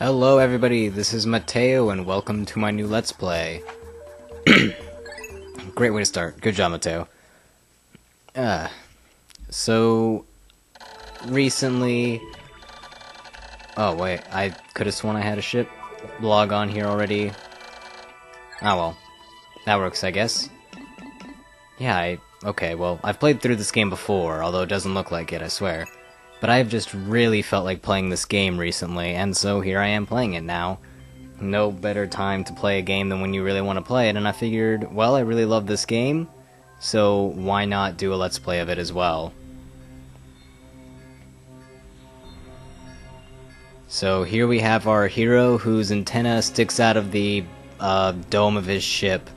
Hello everybody, this is Mateo and welcome to my new Let's Play. Great way to start. Good job, Mateo. So recently... Oh wait, I could've sworn I had a ship log on here already. Oh well, that works I guess. Yeah, okay, well, I've played through this game before, although it doesn't look like it, I swear. But I've just really felt like playing this game recently, and so here I am playing it now. No better time to play a game than when you really want to play it, and I figured, well, I really love this game, so why not do a Let's Play of it as well? So here we have our hero whose antenna sticks out of the dome of his ship,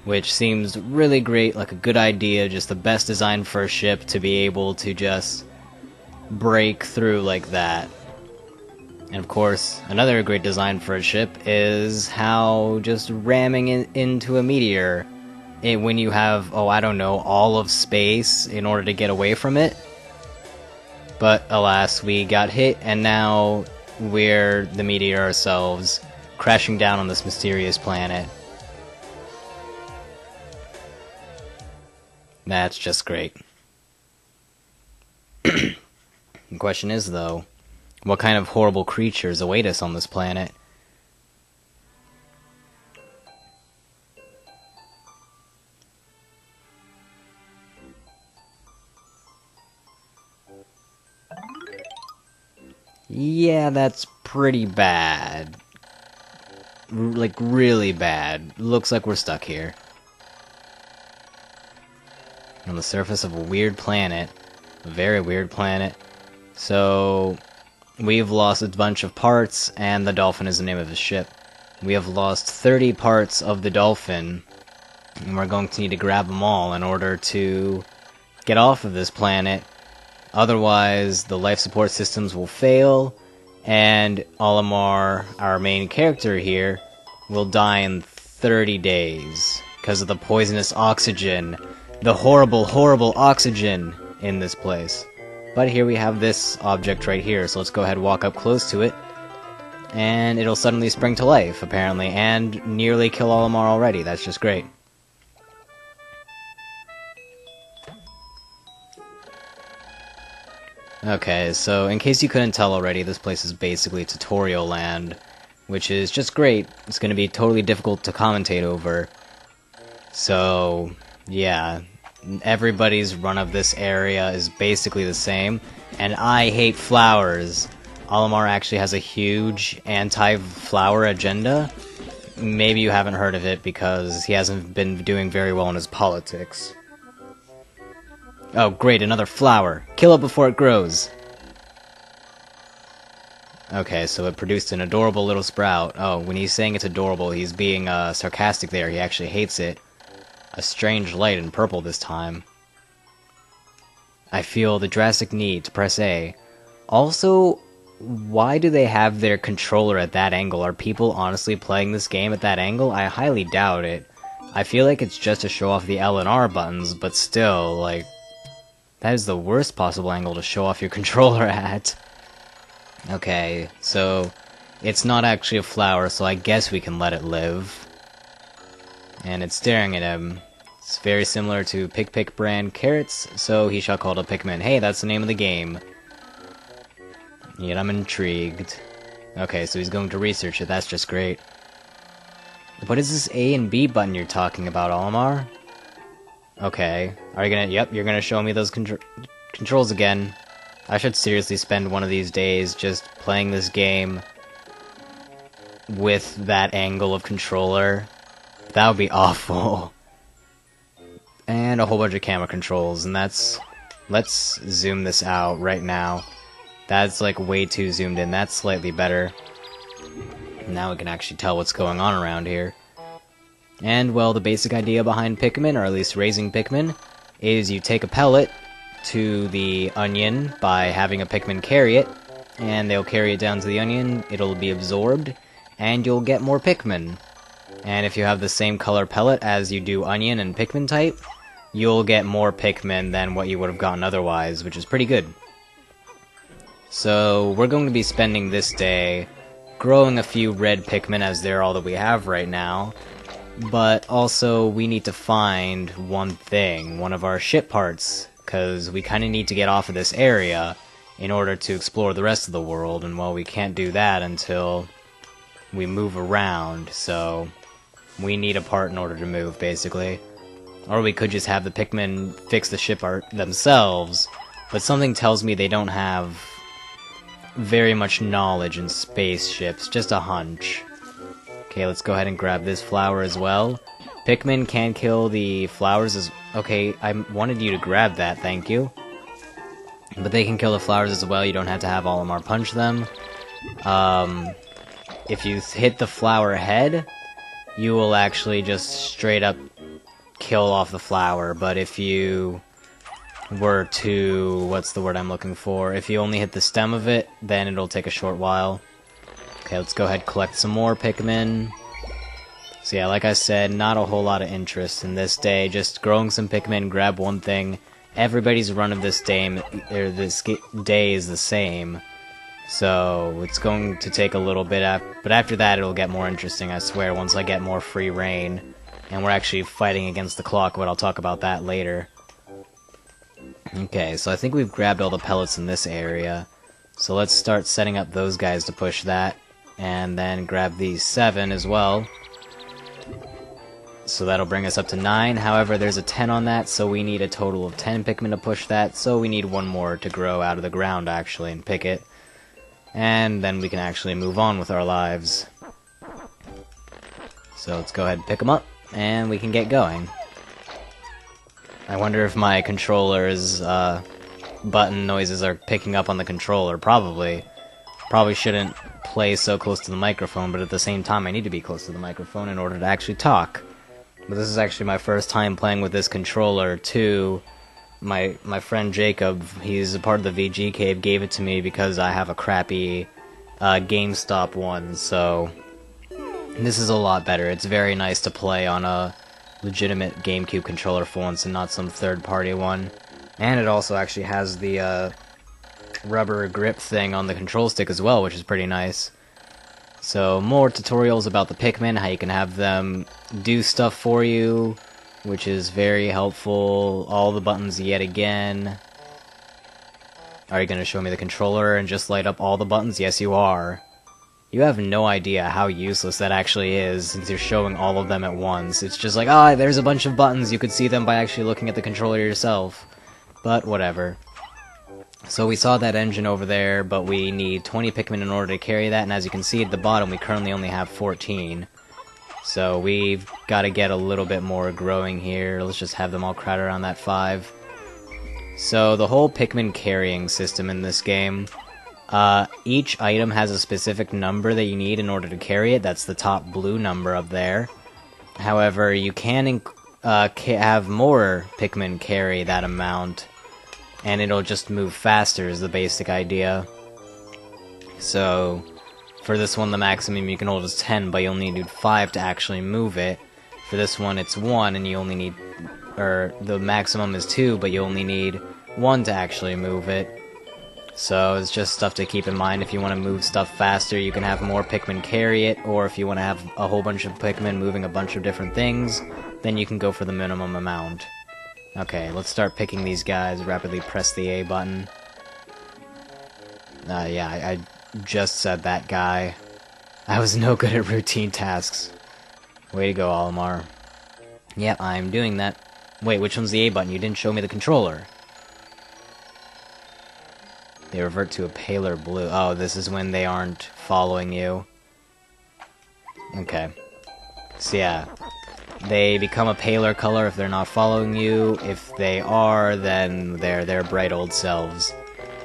which seems really great, like a good idea, just the best design for a ship to be able to just break through like that. And of course, another great design for a ship is how just ramming into a meteor, when you have, oh I don't know, all of space in order to get away from it. But alas, we got hit and now we're the meteor ourselves, crashing down on this mysterious planet. That's just great. The question is, though, what kind of horrible creatures await us on this planet? Yeah, that's pretty bad. Like, really bad. Looks like we're stuck here. On the surface of a weird planet. A very weird planet. So, we've lost a bunch of parts, and the Dolphin is the name of his ship. We have lost 30 parts of the Dolphin, and we're going to need to grab them all in order to get off of this planet. Otherwise, the life support systems will fail, and Olimar, our main character here, will die in 30 days because of the poisonous oxygen. The horrible, horrible oxygen in this place. But here we have this object right here, so let's go ahead and walk up close to it. And it'll suddenly spring to life, apparently, and nearly kill Olimar already. That's just great. Okay, so in case you couldn't tell already, this place is basically tutorial land, which is just great. It's going to be totally difficult to commentate over. So, yeah. Everybody's run of this area is basically the same, and I hate flowers. Olimar actually has a huge anti-flower agenda. Maybe you haven't heard of it because he hasn't been doing very well in his politics. Oh great, another flower! Kill it before it grows! Okay, so it produced an adorable little sprout. Oh, when he's saying it's adorable, he's being sarcastic there, he actually hates it. A strange light in purple this time. I feel the drastic need to press A. Also, why do they have their controller at that angle? Are people honestly playing this game at that angle? I highly doubt it. I feel like it's just to show off the L and R buttons, but still, like, that is the worst possible angle to show off your controller at. Okay, so it's not actually a flower, so I guess we can let it live. And it's staring at him. It's very similar to Pick brand carrots, so he shall call it a Pikmin. Hey, that's the name of the game. Yet I'm intrigued. Okay, so he's going to research it, that's just great. What is this A and B button you're talking about, Olimar? Okay, are you gonna, yep, you're gonna show me those controls again. I should seriously spend one of these days just playing this game with that angle of controller. That would be awful. And a whole bunch of camera controls, and that's... Let's zoom this out right now. That's like way too zoomed in, that's slightly better. Now we can actually tell what's going on around here. And, well, the basic idea behind Pikmin, or at least raising Pikmin, is you take a pellet to the onion by having a Pikmin carry it, and they'll carry it down to the onion, it'll be absorbed, and you'll get more Pikmin. And if you have the same color pellet as you do onion and Pikmin type, you'll get more Pikmin than what you would have gotten otherwise, which is pretty good. So, we're going to be spending this day growing a few red Pikmin as they're all that we have right now. But also, we need to find one thing, one of our ship parts, because we kind of need to get off of this area in order to explore the rest of the world, and well, we can't do that until we move around, so we need a part in order to move, basically. Or we could just have the Pikmin fix the ship art themselves, but something tells me they don't have very much knowledge in spaceships, just a hunch. Okay, let's go ahead and grab this flower as well. Pikmin can kill the flowers as... Okay, I wanted you to grab that, thank you. But they can kill the flowers as well, you don't have to have Olimar punch them. If you hit the flower head, you will actually just straight up kill off the flower, but if you were to... what's the word I'm looking for? If you only hit the stem of it, then it'll take a short while. Okay, let's go ahead and collect some more Pikmin. So yeah, like I said, not a whole lot of interest in this day, just growing some Pikmin, grab one thing. Everybody's run of this day is the same, so it's going to take a little bit, but after that it'll get more interesting, I swear, once I get more free reign, and we're actually fighting against the clock, but I'll talk about that later. Okay, so I think we've grabbed all the pellets in this area, so let's start setting up those guys to push that. And then grab these 7 as well. So that'll bring us up to 9. However, there's a 10 on that, so we need a total of 10 Pikmin to push that. So we need one more to grow out of the ground, actually, and pick it. And then we can actually move on with our lives. So let's go ahead and pick them up, and we can get going. I wonder if my controller's button noises are picking up on the controller. Probably shouldn't play so close to the microphone, but at the same time I need to be close to the microphone in order to actually talk. But this is actually my first time playing with this controller too. My friend Jacob, he's a part of the VG Cave, gave it to me because I have a crappy GameStop one, so this is a lot better. It's very nice to play on a legitimate GameCube controller for once and not some third-party one. And it also actually has the rubber grip thing on the control stick as well, which is pretty nice. So more tutorials about the Pikmin, how you can have them do stuff for you, which is very helpful. All the buttons yet again. Are you going to show me the controller and just light up all the buttons? Yes, you are. You have no idea how useless that actually is, since you're showing all of them at once. It's just like, ah, there's a bunch of buttons, you could see them by actually looking at the controller yourself. But whatever. So we saw that engine over there, but we need 20 Pikmin in order to carry that, and as you can see at the bottom, we currently only have 14. So we've got to get a little bit more growing here. Let's just have them all crowd around that 5. So the whole Pikmin carrying system in this game, each item has a specific number that you need in order to carry it. That's the top blue number up there. However, you can have more Pikmin carry that amount, and it'll just move faster is the basic idea. So, for this one the maximum you can hold is 10, but you only need 5 to actually move it. For this one it's 1, and you only need... or, the maximum is 2, but you only need 1 to actually move it. So, it's just stuff to keep in mind. If you want to move stuff faster, you can have more Pikmin carry it, or if you want to have a whole bunch of Pikmin moving a bunch of different things, then you can go for the minimum amount. Okay, let's start picking these guys. Rapidly press the A button. Yeah, I just said that guy. I was no good at routine tasks. Way to go, Olimar. Yep, I'm doing that. Wait, which one's the A button? You didn't show me the controller. They revert to a paler blue. Oh, this is when they aren't following you. Okay. So yeah. They become a paler color if they're not following you. If they are, then they're their bright old selves.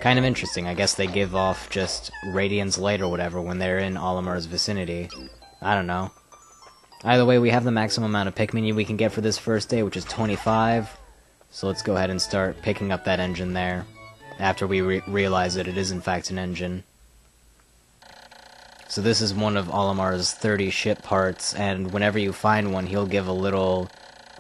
Kind of interesting. I guess they give off just Radiance light or whatever when they're in Olimar's vicinity. I don't know. Either way, we have the maximum amount of Pikmin we can get for this first day, which is 25. So let's go ahead and start picking up that engine there. After we realize that it is in fact an engine. So this is one of Olimar's 30 ship parts, and whenever you find one, he'll give a little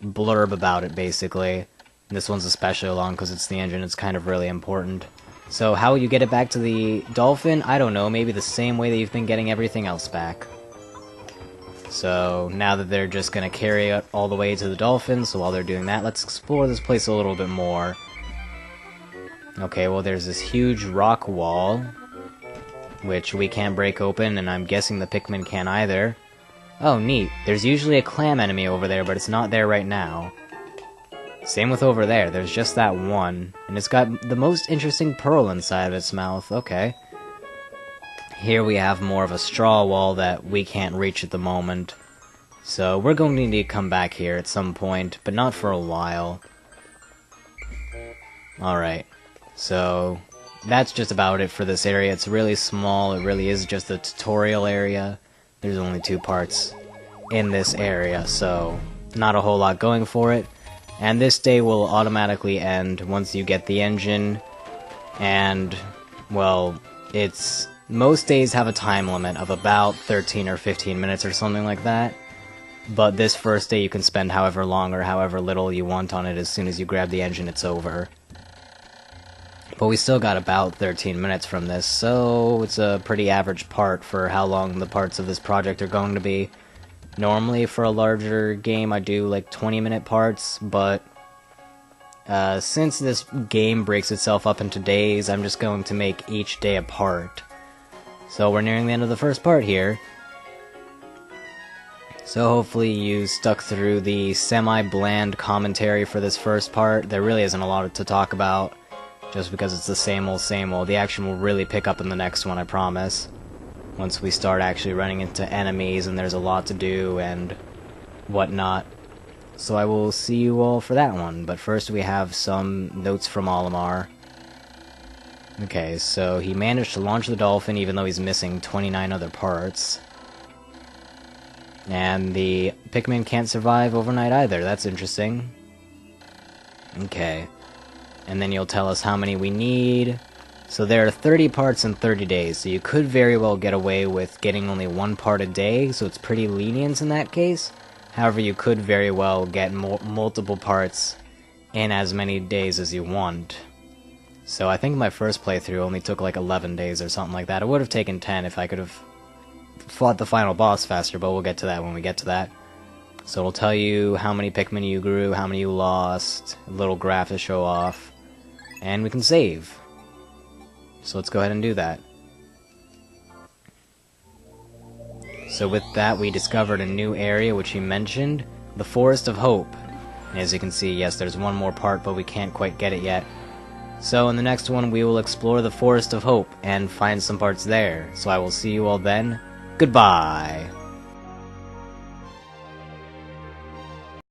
blurb about it, basically. And this one's especially long because it's the engine, it's kind of really important. So how you get it back to the dolphin? I don't know, maybe the same way that you've been getting everything else back. So now that they're just gonna carry it all the way to the dolphin, so while they're doing that, let's explore this place a little bit more. Okay, well there's this huge rock wall, which we can't break open, and I'm guessing the Pikmin can't either. Oh, neat. There's usually a clam enemy over there, but it's not there right now. Same with over there, there's just that one, and it's got the most interesting pearl inside of its mouth. Okay. Here we have more of a straw wall that we can't reach at the moment. So we're going to need to come back here at some point, but not for a while. Alright, so that's just about it for this area. It's really small, it really is just a tutorial area. There's only 2 parts in this area, so not a whole lot going for it. And this day will automatically end once you get the engine, and, well, it's... most days have a time limit of about 13 or 15 minutes or something like that, but this first day you can spend however long or however little you want on it. As soon as you grab the engine, it's over. But we still got about 13 minutes from this, so it's a pretty average part for how long the parts of this project are going to be. Normally, for a larger game, I do like 20-minute parts, but since this game breaks itself up into days, I'm just going to make each day a part. So we're nearing the end of the first part here. So hopefully you stuck through the semi-bland commentary for this first part. There really isn't a lot to talk about, just because it's the same old, same old. The action will really pick up in the next one, I promise. Once we start actually running into enemies and there's a lot to do and whatnot. So I will see you all for that one, but first we have some notes from Olimar. Okay, so he managed to launch the dolphin even though he's missing 29 other parts. And the Pikmin can't survive overnight either, that's interesting. Okay. And then you'll tell us how many we need. So there are 30 parts in 30 days, so you could very well get away with getting only 1 part a day, so it's pretty lenient in that case. However, you could very well get multiple parts in as many days as you want. So I think my first playthrough only took like 11 days or something like that. It would have taken 10 if I could have fought the final boss faster, but we'll get to that when we get to that. So it'll tell you how many Pikmin you grew, how many you lost, a little graph to show off, and we can save. So let's go ahead and do that. So with that, we discovered a new area which he mentioned, the Forest of Hope. And as you can see, yes, there's one more part, but we can't quite get it yet. So in the next one, we will explore the Forest of Hope and find some parts there. So I will see you all then. Goodbye!